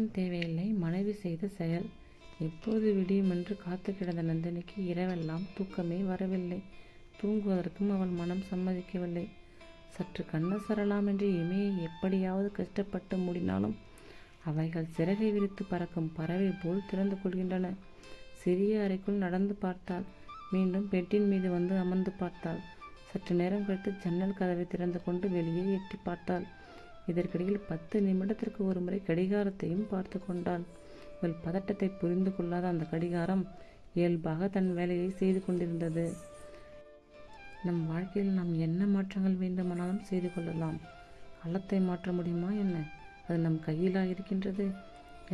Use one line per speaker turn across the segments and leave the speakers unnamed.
புருஷன் தேவையில்லை, மனைவி செய்த செயல். எப்போது விடியும் என்று காத்து கிடந்த நந்தினிக்கு இரவெல்லாம் தூக்கமே வரவில்லை. தூங்குவதற்கும் அவள் மனம் சம்மதிக்கவில்லை. சற்று கண்ணசரலாம் என்று இமையை எப்படியாவது கஷ்டப்பட்டு மூடினாலும் அவைகள் சிறகை விரித்து பறக்கும் பறவை போல் திறந்து கொள்கின்றன. சிறிய அறைக்குள் நடந்து பார்த்தாள். மீண்டும் பெட்டின் மீது வந்து அமர்ந்து பார்த்தாள். சற்று நேரம் கழித்து ஜன்னல் கதவை திறந்து கொண்டு வெளியே எட்டி பார்த்தாள். இதற்கிடையில் 10 நிமிடத்திற்கு ஒரு முறை கடிகாரத்தையும் பார்த்து கொண்டாள். இவள் பதட்டத்தை புரிந்து கொள்ளாத அந்த கடிகாரம் இயல்பாக தன் வேலையை செய்து கொண்டிருந்தது. நம் வாழ்க்கையில் நாம் என்ன மாற்றங்கள் வேண்டுமானாலும் செய்து கொள்ளலாம். காலத்தை மாற்ற முடியுமா என்ன? அது நம் கையிலா இருக்கின்றது?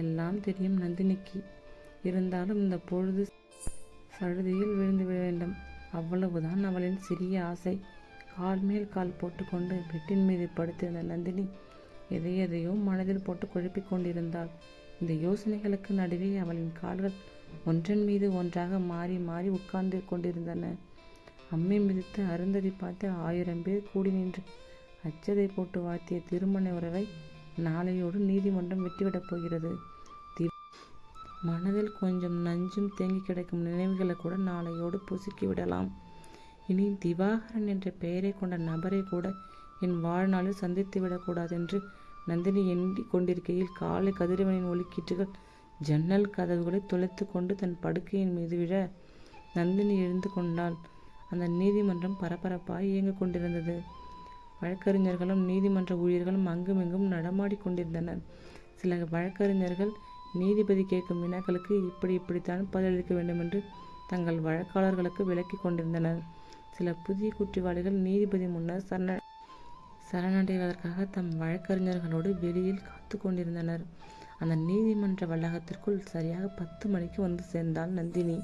எல்லாம் தெரியும் நந்தினிக்கு. இருந்தாலும் இந்த பொழுது சழுதியில் விழுந்து விட வேண்டும், அவ்வளவுதான் அவளின் சிறிய ஆசை. கால் மேல் கால் போட்டுக்கொண்டு பெட்டின் மீது படுத்திருந்த நந்தினி எதையோ மனதில் போட்டு குழப்பிக் கொண்டிருந்தாள். இந்த யோசனைகளுக்கு நடுவே அவளின் கால்கள் ஒன்றன் மீது ஒன்றாக மாறி மாறி உட்கார்ந்து கொண்டிருந்தன. அம்மை மிதித்து அருந்ததி பார்த்து 1000 பேர் கூடி நின்று அச்சதை போட்டு வாழ்த்திய திருமண உறவை நாளையோடு நீதிமன்றம் வெட்டிவிடப் போகிறது. மனதில் கொஞ்சம் நஞ்சும் தேங்கி கிடைக்கும் நினைவுகளை கூட நாளையோடு பொசுக்கி விடலாம். இனி திவாகரன் என்ற பெயரை கொண்ட நபரை கூட என் வாழ்நாளில் சந்தித்து விடக்கூடாது என்று நந்தினி எண்ணி கொண்டிருக்கையில் காலை கதிரவனின் ஒளிக்கீற்றுகள் ஜன்னல் கதவுகளை தொலைத்து கொண்டு தன் படுக்கையின் மீது விழ நந்தினி எழுந்து கொண்டாள். அந்த நீதிமன்றம் பரபரப்பாய் இயங்கிக் கொண்டிருந்தது. வழக்கறிஞர்களும் நீதிமன்ற ஊழியர்களும் அங்குமிங்கும் நடமாடி கொண்டிருந்தனர். சில வழக்கறிஞர்கள் நீதிபதி கேட்கும் வினாக்களுக்கு இப்படித்தான் பதிலளிக்க வேண்டும் என்று தங்கள் வழக்காளர்களுக்கு விளக்கி கொண்டிருந்தனர். சில புதிய குற்றவாளிகள் நீதிபதி முன்னர் சரணடைவதற்காக தம் வழக்கறிஞர்களோடு வெளியில் காத்து கொண்டிருந்தனர். அந்த நீதிமன்ற வளாகத்திற்குள் சரியாக 10 மணிக்கு வந்து சேர்ந்தாள் நந்தினி.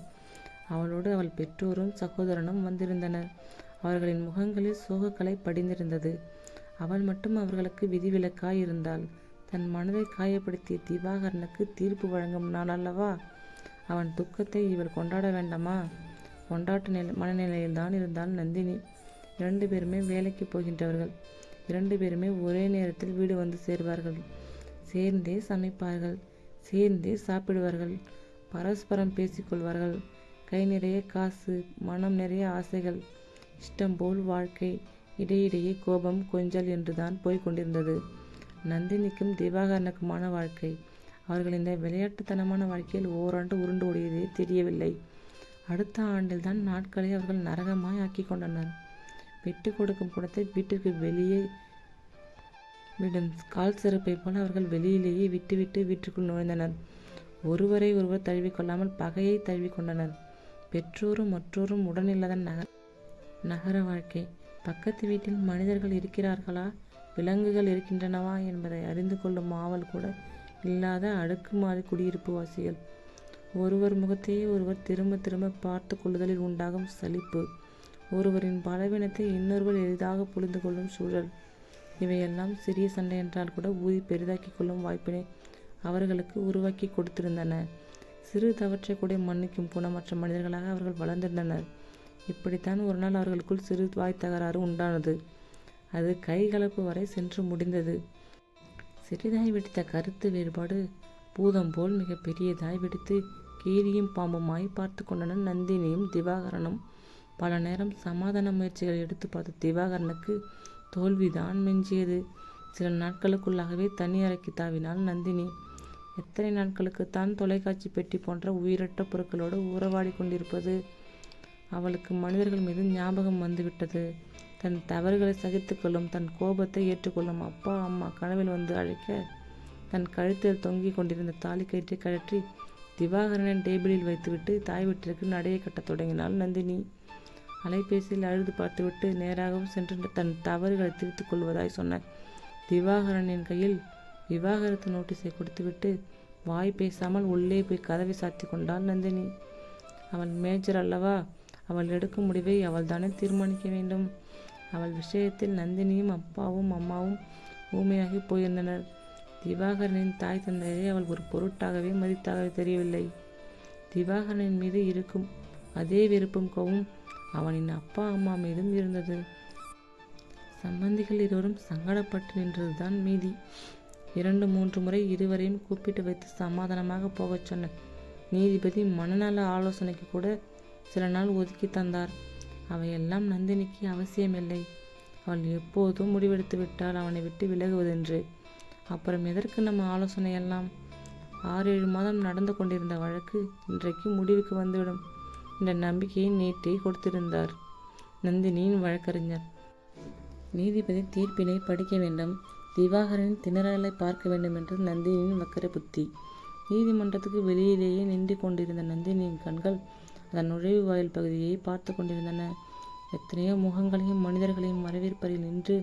அவளோடு அவள் பெற்றோரும் சகோதரனும் வந்திருந்தனர். அவர்களின் முகங்களில் சோகக்கலை படிந்திருந்தது. அவள் மட்டும் அவர்களுக்கு விதிவிலக்காய் இருந்தாள். தன் மனதை காயப்படுத்திய திவாகரனுக்கு தீர்ப்பு வழங்கும் நாள் அல்லவா? அவன் துக்கத்தை இவள் கொண்டாட வேண்டாமா? கொண்டாட்ட மனநிலையில்தான் இருந்தாள் நந்தினி. 2 பேருமே வேலைக்கு போகின்றவர்கள். 2 பேருமே ஒரே நேரத்தில் வீடு வந்து சேர்வார்கள். சேர்ந்தே சமைப்பார்கள், சேர்ந்தே சாப்பிடுவார்கள், பரஸ்பரம் பேசிக்கொள்வார்கள். கை நிறைய காசு, மனம் நிறைய ஆசைகள், இஷ்டம் போல் வாழ்க்கை. இடையிடையே கோபம், கொஞ்சல் என்றுதான் போய்கொண்டிருந்தது நந்தினிக்கும் திவாகரனுக்குமான வாழ்க்கை. அவர்கள் இந்த விளையாட்டுத்தனமான வாழ்க்கையில் ஓராண்டு உருண்டு ஓடியதே தெரியவில்லை. அடுத்த ஆண்டில்தான் நாட்களை அவர்கள் நரகமாய் ஆக்கி கொண்டனர். விட்டு கொடுக்கும் குடத்தை வீட்டிற்கு வெளியே விடும் கால் செருப்பை போல அவர்கள் வெளியிலேயே விட்டுவிட்டு வீட்டுக்குள் நுழைந்தனர். ஒருவரை ஒருவர் தழுவிக்கொள்ளாமல் பகையை தழுவிக்கொண்டனர். பெற்றோரும் மற்றோரும் உடனில்லாத நகர வாழ்க்கை. பக்கத்து வீட்டில் மனிதர்கள் இருக்கிறார்களா, விலங்குகள் இருக்கின்றனவா என்பதை அறிந்து கொள்ளும் ஆவல் கூட இல்லாத அடுக்குமாறி குடியிருப்பு வாசிகள். ஒருவர் முகத்தையே ஒருவர் திரும்ப திரும்ப பார்த்து கொள்ளுதலில் உண்டாகும் சலிப்பு, ஒருவரின் பலவீனத்தை இன்னொருவர் எளிதாக புரிந்து கொள்ளும் சூழல், இவையெல்லாம் சிறிய சண்டை என்றால் கூட ஊதி பெரிதாக்கி கொள்ளும் வாய்ப்பினை அவர்களுக்கு உருவாக்கி கொடுத்திருந்தன. சிறு தவற்றை கூட மன்னிக்கும் குணமற்ற மனிதர்களாக அவர்கள் வளர்ந்திருந்தனர். இப்படித்தான் ஒரு நாள் அவர்களுக்குள் சிறு வாய் தகராறு உண்டானது. அது கைகலப்பு வரை சென்று முடிந்தது. சிறிதாய் வெடித்த கருத்து வேறுபாடு பூதம் போல் மிக பெரியதாய் வெடித்து கீரியும் பாம்புமாய் பார்த்து கொண்டனர் நந்தினியும் திவாகரனும். பல நேரம் சமாதான முயற்சிகளை எடுத்து பார்த்த திவாகரனுக்கு தோல்விதான் மிஞ்சியது. சில நாட்களுக்குள்ளாகவே தனி அறைக்கு தாவினாள் நந்தினி. எத்தனை நாட்களுக்குத்தான் தொலைக்காட்சி பெட்டி போன்ற உயிரற்ற பொருட்களோடு உறவாடி கொண்டிருப்பது? அவளுக்கு மனிதர்கள் மீது ஞாபகம் வந்துவிட்டது. தன் தவறுகளை சகித்து கொள்ளும், தன் கோபத்தை ஏற்றுக்கொள்ளும் அப்பா அம்மா கனவில் வந்து அழைக்க தன் கழுத்தில் தொங்கிக் கொண்டிருந்த தாலி கயிற்றை கழற்றி திவாகரனின் டேபிளில் வைத்துவிட்டு தாய் வீட்டிற்கு நடையை கட்டத் தொடங்கினாள் நந்தினி. அலைபேசியில் அழுது பார்த்துவிட்டு நேராகவும் சென்று தன் தவறுகளை திருத்திக் கொள்வதாய் சொன்ன திவாகரனின் கையில் விவாகரத்து நோட்டீஸை கொடுத்துவிட்டு வாய் பேசாமல் உள்ளே போய் கதவை சாத்தி கொண்டாள் நந்தினி. அவள் மேஜர் அல்லவா? அவள் எடுக்கும் முடிவை அவள் தானே தீர்மானிக்க வேண்டும். அவள் விஷயத்தில் நந்தினியும் அப்பாவும் அம்மாவும் ஊமையாகி போயிருந்தனர். திவாகரனின் தாய் தந்தையை அவள் ஒரு பொருட்டாகவே மதித்தாக தெரியவில்லை. திவாகரனின் மீது இருக்கும் அதே விருப்பம் கோவும் அவனின் அப்பா அம்மா மீதும் இருந்தது. சம்பந்திகள் இருவரும் சங்கடப்பட்டு நின்றதுதான் மீதி. 2-3 முறை இருவரையும் கூப்பிட்டு வைத்து சமாதானமாக போகச் சொன்ன நீதிபதி மனநல ஆலோசனைக்கு கூட சில நாள் ஒதுக்கி தந்தார். அவையெல்லாம் நந்தினிக்கு அவசியமில்லை. அவள் எப்போதும் முடிவெடுத்து விட்டால் அவனை விட்டு விலகுவதென்று. அப்புறம் எதற்கு நம்ம ஆலோசனையெல்லாம்? 6-7 மாதம் நடந்து கொண்டிருந்த வழக்கு இன்றைக்கு முடிவுக்கு வந்துவிடும் என்ற நம்பிக்கையை நேற்றே கொடுத்திருந்தார் நந்தினியின் வழக்கறிஞர். நீதிபதி தீர்ப்பினை படிக்க வேண்டும், திவாகரனின் திணறலை பார்க்க வேண்டும் என்று நந்தினியின் வக்கர புத்தி. நீதிமன்றத்துக்கு வெளியிலேயே நின்று கொண்டிருந்த நந்தினியின் கண்கள் அதன் நுழைவு வாயில் பகுதியை பார்த்து கொண்டிருந்தன. எத்தனையோ முகங்களையும் மனிதர்களையும் வரவேற்பறில் நின்று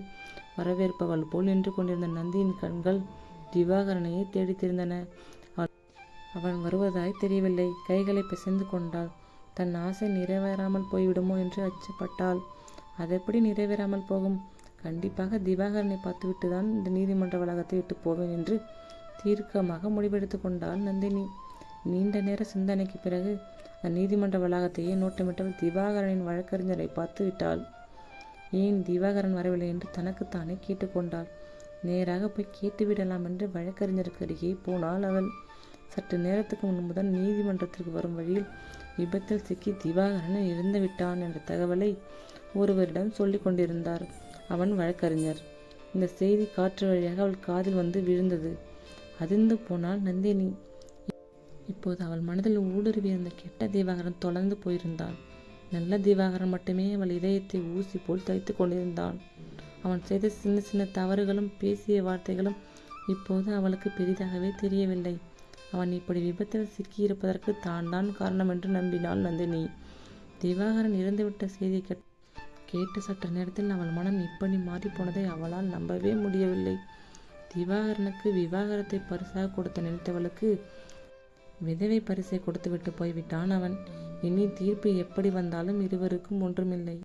வரவேற்பவள் போல் நின்று கொண்டிருந்த நந்தியின் கண்கள் திவாகரனையே தேடித்திருந்தன. அவன் வருவதாய் தெரியவில்லை. கைகளை பிசைந்து கொண்டாள். தன் ஆசை நிறைவேறாமல் போய்விடுமோ என்று அச்சப்பட்டாள். அதெப்படி நிறைவேறாமல் போகும்? கண்டிப்பாக திவாகரனை பார்த்துவிட்டு தான் இந்த நீதிமன்ற வளாகத்தை விட்டு போவேன் என்று தீர்க்கமாக முடிவெடுத்து கொண்டாள் நந்தினி. நீண்ட நேர சிந்தனைக்கு பிறகு அந்த நீதிமன்ற வளாகத்தையே நோட்டமிட்டவள் திவாகரனின் வழக்கறிஞரை பார்த்து விட்டாள். ஏன் திவாகரன் வரவில்லை என்று தனக்குத்தானே கேட்டுக்கொண்டாள். நேராக போய் கேட்டுவிடலாம் என்று வழக்கறிஞருக்கு அருகே போனாள் அவள். சற்று நேரத்துக்கு முன்புதான் நீதிமன்றத்திற்கு வரும் வழியில் விபத்தில் சிக்கி திவாகரன் இறந்து விட்டான் என்ற தகவலை ஒருவரிடம் சொல்லி கொண்டிருந்தார் அவன் வழக்கறிஞர். இந்த செய்தி காற்று வழியாக அவள் காதில் வந்து விழுந்தது. அதிர்ந்து போனாள் நந்தினி. இப்போது அவள் மனதில் ஊடுருவியிருந்த கெட்ட திவாகரன் தொலைந்து போயிருந்தான். நல்ல திவாகரன் மட்டுமே அவள் இதயத்தை ஊசி போல் தைத்து கொண்டிருந்தான். அவன் செய்த சின்ன சின்ன தவறுகளும் பேசிய வார்த்தைகளும் இப்போது அவளுக்கு பெரிதாகவே தெரியவில்லை. அவன் இப்படி விபத்தில் சிக்கியிருப்பதற்கு தான் காரணம் என்று நம்பினாள் நந்தினி. திவாகரன் இறந்துவிட்ட செய்தியை கேட்டு சற்று நேரத்தில் அவள் மனம் இப்படி மாறிப்போனதை அவளால் நம்பவே முடியவில்லை. திவாகரனுக்கு விவாகரத்தை பரிசாக கொடுத்த நினைத்தவளுக்கு விதவை பரிசை கொடுத்துவிட்டு போய்விட்டான் அவன். இனி தீர்ப்பு எப்படி வந்தாலும் இருவருக்கும் ஒன்றுமில்லை.